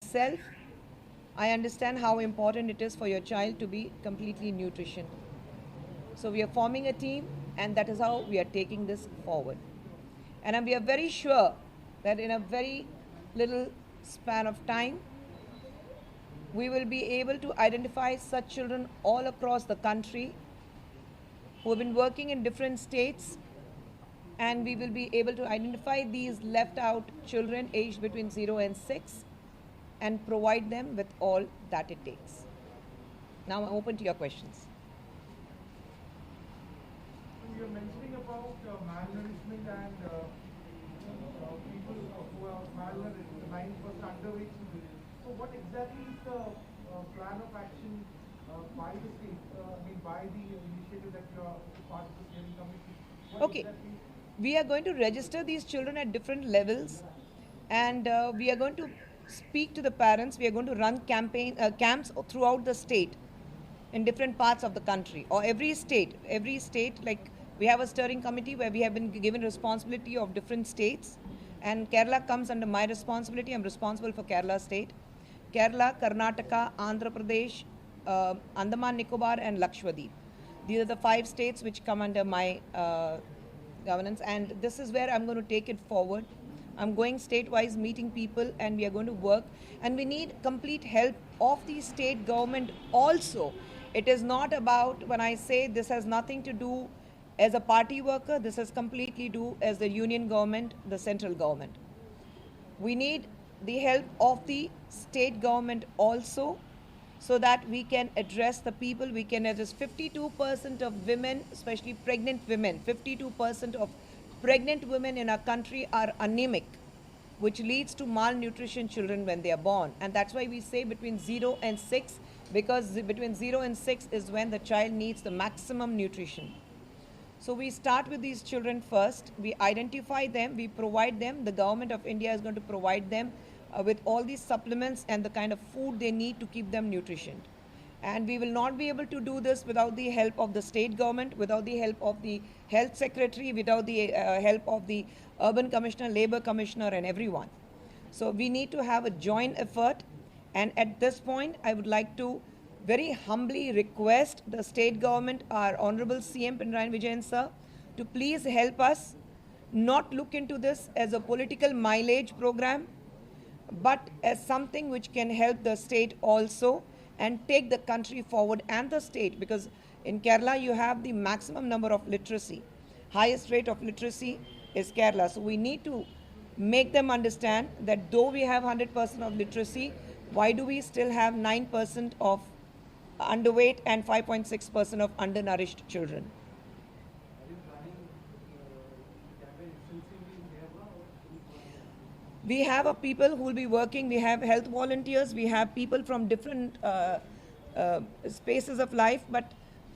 itself, I understand how important it is for your child to be completely nutrition. So we are forming a team, and that is how we are taking this forward. And we are very sure that in a very little span of time, we will be able to identify such children all across the country who have been working in different states, and we will be able to identify these left out children aged between 0 and 6 and provide them with all that it takes. Now I'm open to your questions. You're mentioning about malnourishment and people who are malnourished, the 9% underweight children. So what exactly is the plan of action by the state, by the initiative that you are part of the steering committee? What Okay. exactly? We are going to register these children at different levels, and we are going to speak to the parents. We are going to run camps throughout the state in different parts of the country, or every state, like we have a steering committee where we have been given responsibility of different states, and Kerala comes under my responsibility. I'm responsible for Kerala state. Kerala, Karnataka, Andhra Pradesh, Andaman Nicobar, and Lakshadweep. These are the 5 states which come under my governance, and this is where I'm going to take it forward. I'm going state-wise, meeting people, and we are going to work. And we need complete help of the state government also. It is not about, when I say this has nothing to do as a party worker, this has completely do as the union government, the central government. We need the help of the state government also, so that we can address the people. We can address 52% of women, especially pregnant women. 52% of pregnant women in our country are anemic, which leads to malnutrition children when they are born. And that's why we say between 0 and 6, because between 0 and 6 is when the child needs the maximum nutrition. So we start with these children first. We identify them, we provide them. The government of India is going to provide them with all these supplements and the kind of food they need to keep them nutritioned. And we will not be able to do this without the help of the state government, without the help of the health secretary, without the help of the urban commissioner, labor commissioner, and everyone. So we need to have a joint effort. And at this point, I would like to very humbly request the state government, our Honorable CM Pinarayi Vijayan sir, to please help us not look into this as a political mileage program, but as something which can help the state also and take the country forward and the state, because in Kerala you have the maximum number of literacy. Highest rate of literacy is Kerala. So we need to make them understand that though we have 100% of literacy, why do we still have 9% of underweight and 5.6% of undernourished children? We have a people who will be working. We have health volunteers. We have people from different spaces of life. But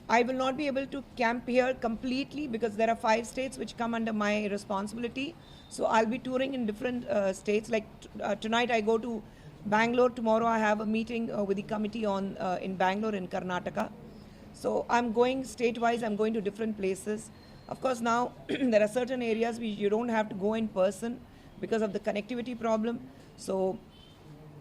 I will not be able to camp here completely because there are 5 states which come under my responsibility. So I'll be touring in different states. Like tonight I go to Bangalore. Tomorrow I have a meeting with the committee on in Bangalore in Karnataka. So I'm going state-wise. I'm going to different places. Of course, now there are certain areas which you don't have to go in person because of the connectivity problem. So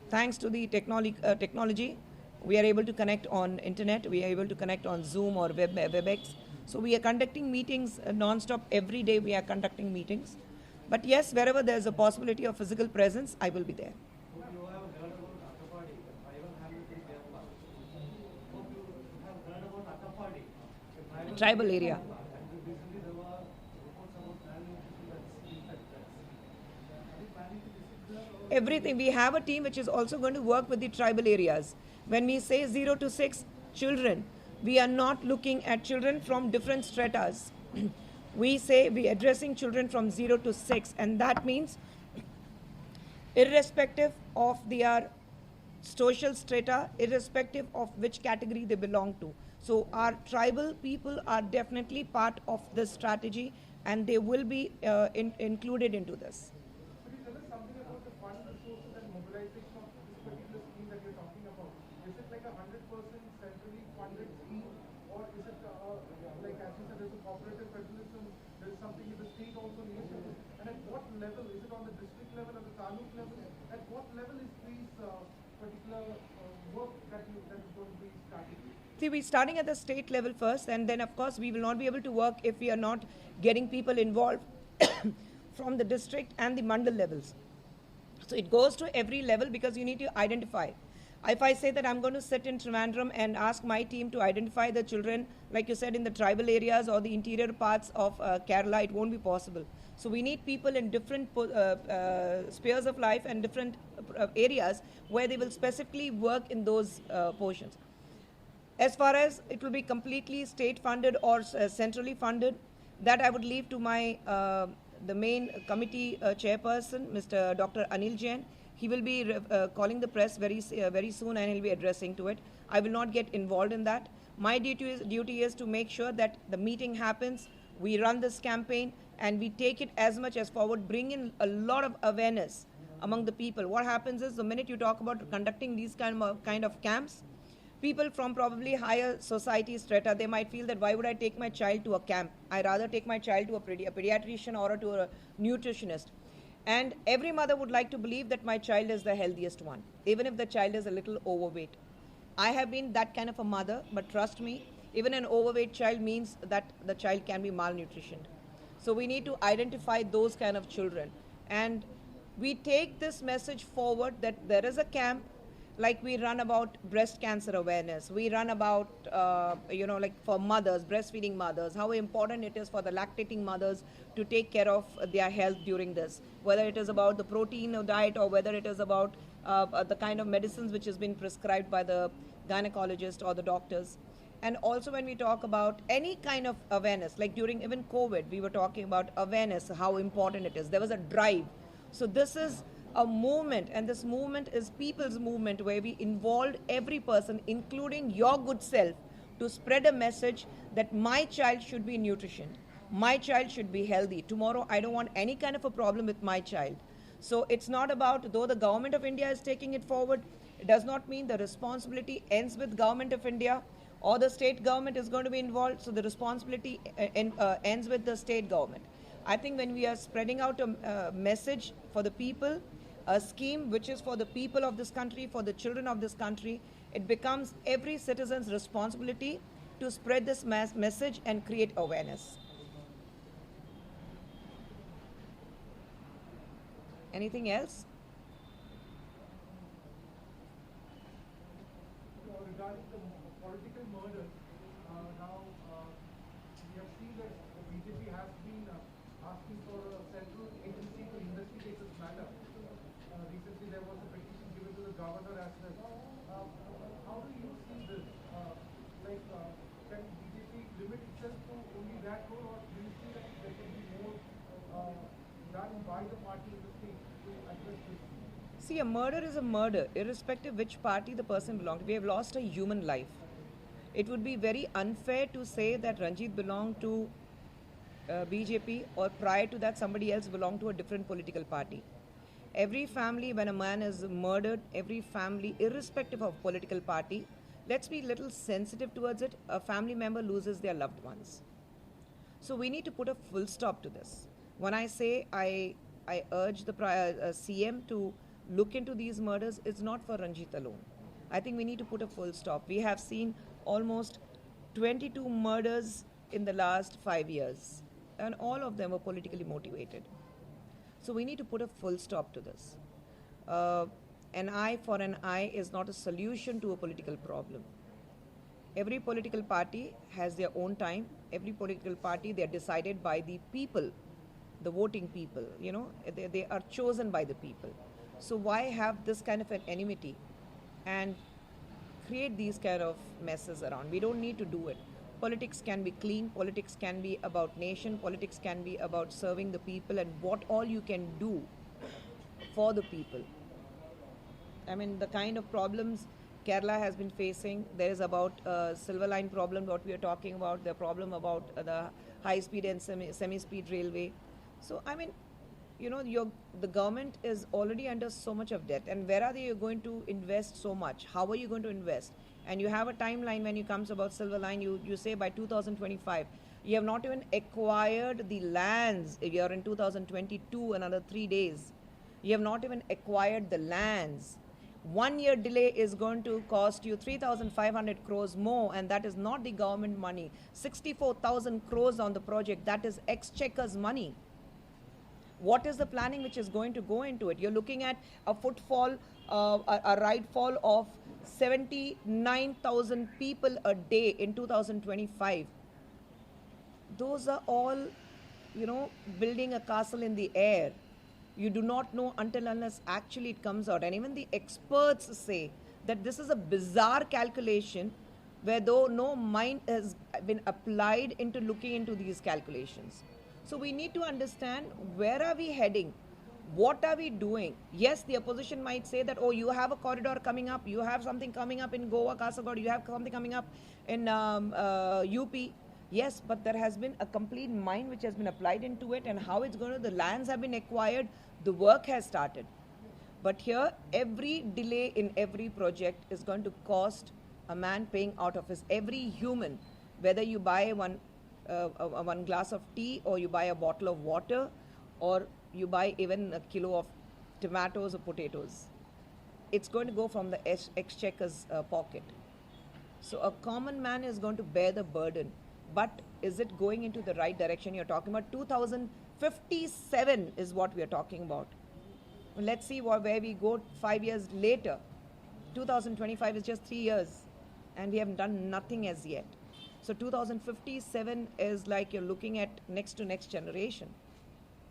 thanks to the technology, we are able to connect on internet. We are able to connect on Zoom or WebEx. So we are conducting meetings non-stop. Every day we are conducting meetings. But yes, wherever there is a possibility of physical presence, I will be there. Tribal area. Everything. We have a team which is also going to work with the tribal areas. When we say 0 to 6 children, we are not looking at children from different stratas. We say we are addressing children from 0 to 6, and that means irrespective of their social strata, irrespective of which category they belong to. So our tribal people are definitely part of this strategy, and they will be included into this. Could you tell us something about the fund resources and mobilization of this particular scheme that you're talking about? Is it like a 100% centrally funded scheme, or is it like, as you said, there's a cooperative federalism, there is something that the state also needs to do? And at what level? Is it on the district level or the taluk level? At what level is these particular work that is going to be starting? See, we're starting at the state level first, and then, of course, we will not be able to work if we are not getting people involved from the district and the mandal levels. So it goes to every level because you need to identify. If I say that I'm going to sit in Trivandrum and ask my team to identify the children, like you said, in the tribal areas or the interior parts of Kerala, it won't be possible. So we need people in different spheres of life and different areas where they will specifically work in those portions. As far as it will be completely state funded or centrally funded, that I would leave to my the main committee chairperson, Mr. Dr. Anil Jain. He will be calling the press very soon, and he'll be addressing to it. I will not get involved in that. My duty is to make sure that the meeting happens, we run this campaign, and we take it as much as forward, bring in a lot of awareness among the people. What happens is the minute you talk about conducting these kind of camps, people from probably higher society strata, they might feel that why would I take my child to a camp? I'd rather take my child to a pediatrician or to a nutritionist. And every mother would like to believe that my child is the healthiest one, even if the child is a little overweight. I have been that kind of a mother, but trust me, even an overweight child means that the child can be malnutritioned. So we need to identify those kind of children. And we take this message forward that there is a camp, like we run about breast cancer awareness, we run about like for mothers, breastfeeding mothers, how important it is for the lactating mothers to take care of their health during this, whether it is about the protein diet or whether it is about the kind of medicines which has been prescribed by the gynecologist or the doctors. And also when we talk about any kind of awareness, like during even COVID, we were talking about awareness, how important it is. There was a drive. So this is a movement, and this movement is people's movement where we involved every person, including your good self, to spread a message that my child should be nutritioned, my child should be healthy. Tomorrow I don't want any kind of a problem with my child. So it's not about, though the government of India is taking it forward, it does not mean the responsibility ends with government of India or the state government is going to be involved. So the responsibility ends with the state government. I think when we are spreading out a message for the people, a scheme which is for the people of this country, for the children of this country, it becomes every citizen's responsibility to spread this message and create awareness. Anything else? Regarding the political murders, now we have seen that the BJP has been asking for a central agency to investigate this matter. Recently there was a petition given to the governor as well. How do you see this? Can BJP limit itself to only that role, or do you see that there can be more done by the party in the state to address this? See, a murder is a murder, irrespective which party the person belonged to. We have lost a human life. It would be very unfair to say that Ranjit belonged to BJP, or prior to that somebody else belonged to a different political party. Every family, when a man is murdered, every family, irrespective of political party, let's be a little sensitive towards it, a family member loses their loved ones. So we need to put a full stop to this. When I say I urge the CM to look into these murders, it's not for Ranjit alone. I think we need to put a full stop. We have seen almost 22 murders in the last 5 years, and all of them were politically motivated. So we need to put a full stop to this. An eye for an eye is not a solution to a political problem. Every political party has their own time. Every political party, they are decided by the people, the voting people, they are chosen by the people. So why have this kind of an enmity and create these kind of messes around? We don't need to do it. Politics can be clean, politics can be about nation, politics can be about serving the people and what all you can do for the people. I mean, the kind of problems Kerala has been facing, there is about Silver Line problem, what we are talking about, the problem about the high-speed and semi-speed railway. So, I mean, the government is already under so much of debt, and where are they going to invest so much? How are you going to invest? And you have a timeline when it comes about Silver Line, you say by 2025. You have not even acquired the lands. If you are in 2022, another 3 days. You have not even acquired the lands. 1 year delay is going to cost you 3,500 crores more, and that is not the government money. 64,000 crores on the project, that is exchequer's money. What is the planning which is going to go into it? You're looking at a footfall, a ride fall of 79,000 people a day in 2025. Those are all, building a castle in the air. You do not know until unless actually it comes out. And even the experts say that this is a bizarre calculation where though no mind has been applied into looking into these calculations. So we need to understand, where are we heading? What are we doing? Yes, the opposition might say that, oh, you have a corridor coming up, you have something coming up in Goa, Kasaragod, you have something coming up in UP. Yes, but there has been a complete mind which has been applied into it, and how it's going to, the lands have been acquired, the work has started. But here, every delay in every project is going to cost a man paying out of his, every human, whether you buy one glass of tea, or you buy a bottle of water, or you buy even a kilo of tomatoes or potatoes. It's going to go from the exchequer's pocket. So a common man is going to bear the burden. But is it going into the right direction? You're talking about 2057 is what we are talking about. Let's see where we go 5 years later. 2025 is just 3 years, and we have done nothing as yet. So 2057 is like you're looking at next to next generation.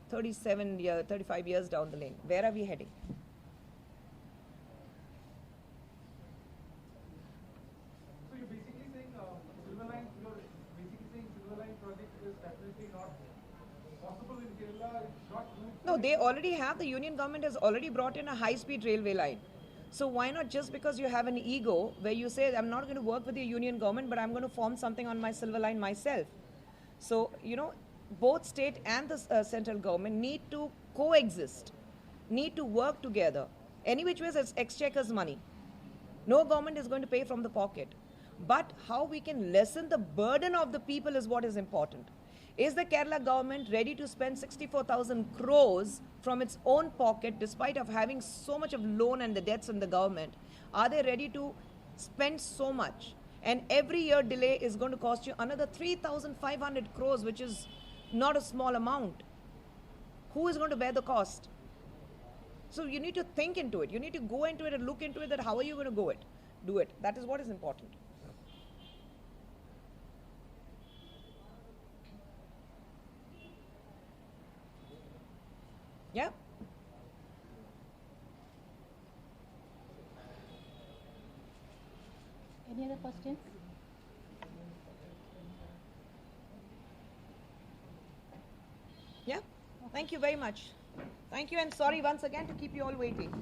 35 years down the lane. Where are we heading? So you're basically saying Silver Line project is definitely not possible in Kerala. It's not good. No, they already have. The union government has already brought in a high-speed railway line. So why not, just because you have an ego where you say, I'm not going to work with the union government, but I'm going to form something on my Silver Line myself. So, both state and the central government need to coexist, need to work together. Any which ways, it's exchequer's money. No government is going to pay from the pocket. But how we can lessen the burden of the people is what is important. Is the Kerala government ready to spend 64,000 crores from its own pocket, despite of having so much of loan and the debts in the government? Are they ready to spend so much? And every year delay is going to cost you another 3,500 crores, which is not a small amount. Who is going to bear the cost? So you need to think into it. You need to go into it and look into it, that how are you going to do it. That is what is important. Yeah. Any other questions? Yeah. Thank you very much. Thank you, and sorry once again to keep you all waiting.